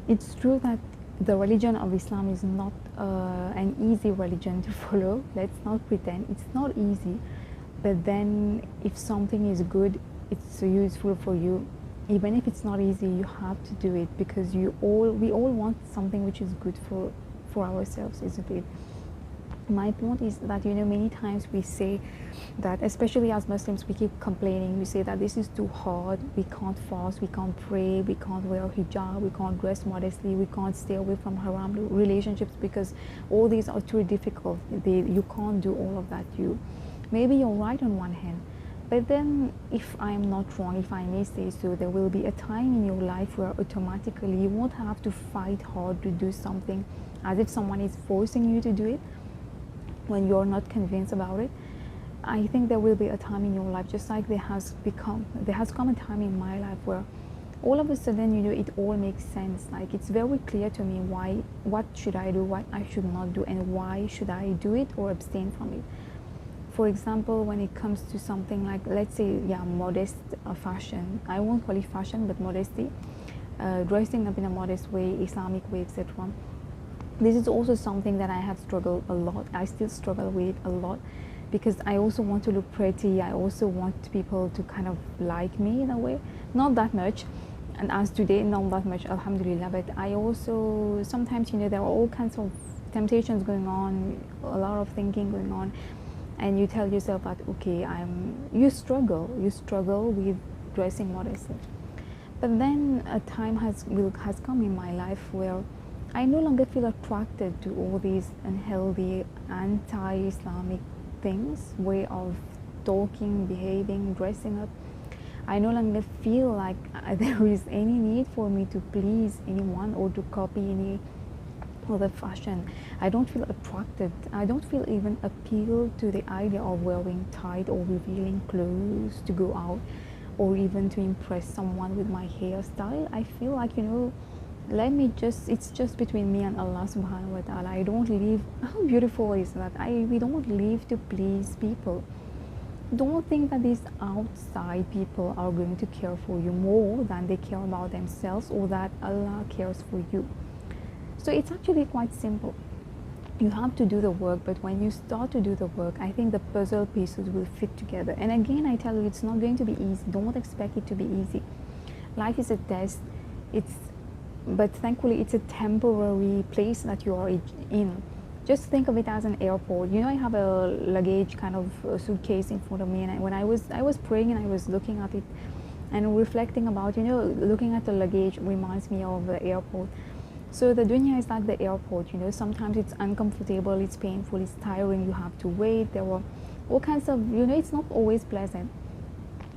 It's true that the religion of Islam is not an easy religion to follow. Let's not pretend it's not easy. But then, if something is good, it's useful for you. Even if it's not easy, you have to do it because we all want something which is good for ourselves, isn't it? My point is that many times we say that, especially as Muslims, we keep complaining. We say that this is too hard, we can't fast, we can't pray, we can't wear hijab, we can't dress modestly, we can't stay away from haram relationships because all these are too difficult. You can't do all of that. Maybe you're right on one hand, but then, if I am not wrong, if I may say so, there will be a time in your life where automatically you won't have to fight hard to do something as if someone is forcing you to do it when you're not convinced about it. I think there will be a time in your life, just like there has come a time in my life where all of a sudden, it all makes sense. Like, it's very clear to me what should I do, what I should not do, and why should I do it or abstain from it. For example, when it comes to something like, let's say, modest fashion. I won't call it fashion, but modesty, dressing up in a modest way, Islamic way, etc. This is also something that I have struggled a lot. I still struggle with it a lot because I also want to look pretty. I also want people to kind of like me in a way. Not that much, and as today, not that much, alhamdulillah. But I also sometimes, there are all kinds of temptations going on, a lot of thinking going on, and you tell yourself that, okay, you struggle with dressing modestly. But then a time has come in my life where I no longer feel attracted to all these unhealthy, anti-Islamic things, way of talking, behaving, dressing up. I no longer feel like there is any need for me to please anyone or to copy any other fashion. I don't feel attracted. I don't feel even appealed to the idea of wearing tight or revealing clothes to go out, or even to impress someone with my hairstyle. I feel like, it's just between me and Allah subhanahu wa ta'ala. I don't live, how beautiful is that? We don't live to please people. Don't think that these outside people are going to care for you more than they care about themselves, or that Allah cares for you. So it's actually quite simple. You have to do the work, but when you start to do the work, I think the puzzle pieces will fit together. And again, I tell you, it's not going to be easy. Don't expect it to be easy. Life is a test. But thankfully, it's a temporary place that you are in. Just think of it as an airport. I have a luggage kind of suitcase in front of me, and when I was praying and I was looking at it and reflecting about, looking at the luggage reminds me of the airport. So the dunya is like the airport. Sometimes it's uncomfortable, it's painful, it's tiring. You have to wait. There were all kinds of, it's not always pleasant.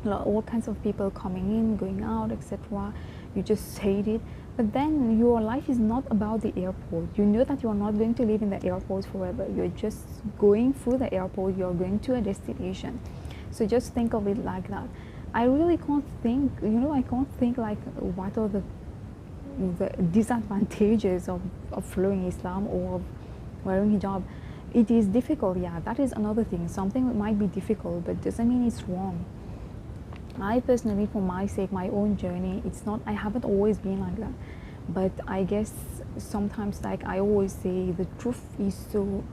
All kinds of people coming in, going out, etc. You just hate it. But then your life is not about the airport. You know that you're not going to live in the airport forever. You're just going through the airport. You're going to a destination. So just think of it like that. I really can't think, I can't think like what are the disadvantages of following Islam or of wearing hijab. It is difficult, that is another thing. Something might be difficult, but doesn't mean it's wrong. I personally, for my sake, my own journey, I haven't always been like that. But I guess sometimes, like I always say, the truth is so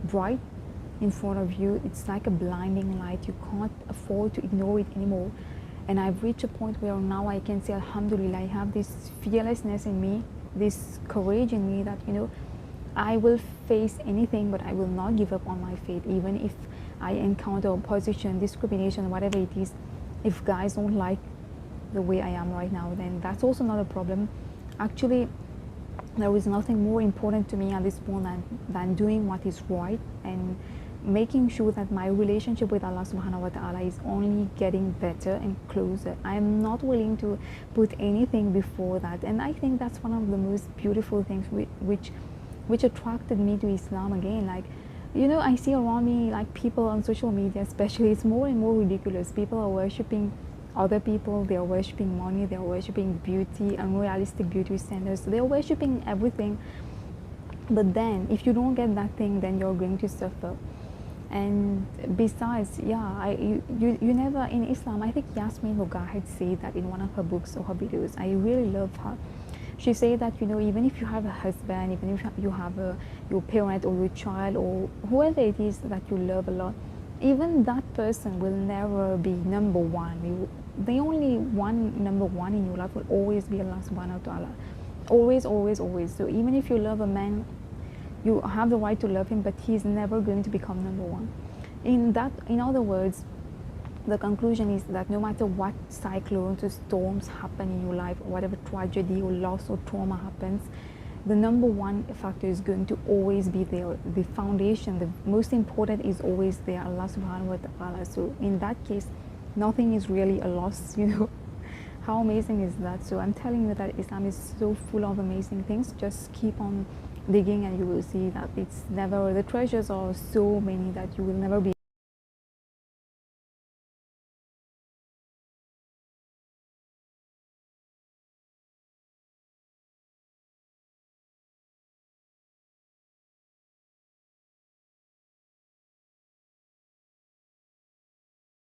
bright in front of you. It's like a blinding light. You can't afford to ignore it anymore. And I've reached a point where now I can say, alhamdulillah, I have this fearlessness in me, this courage in me that, I will face anything, but I will not give up on my faith, even if I encounter opposition, discrimination, whatever it is. If guys don't like the way I am right now, then that's also not a problem. Actually, there is nothing more important to me at this point than doing what is right and making sure that my relationship with Allah subhanahu wa ta'ala is only getting better and closer. I am not willing to put anything before that. And I think that's one of the most beautiful things which attracted me to Islam again. Like, I see around me, like people on social media especially, it's more and more ridiculous. People are worshipping other people, they are worshipping money, they are worshipping beauty, unrealistic beauty standards, they are worshipping everything. But then, if you don't get that thing, then you're going to suffer. And besides, you never, in Islam, I think Yasmin Mogahed said that in one of her books or her videos. I really love her. She said that, you know, even if you have a husband, even if you have your parent or your child or whoever it is that you love a lot, even that person will never be number one. The only one number one in your life will always be Allah subhanahu wa ta'ala. Always, always, always. So even if you love a man, you have the right to love him, but he's never going to become number one. In other words, the conclusion is that no matter what cyclones or storms happen in your life, or whatever tragedy or loss or trauma happens, the number one factor is going to always be there. The foundation, the most important, is always there, Allah subhanahu wa ta'ala. So in that case, nothing is really a loss, you know. How amazing is that? So I'm telling you that Islam is so full of amazing things. Just keep on digging and you will see that it's never, the treasures are so many that you will never be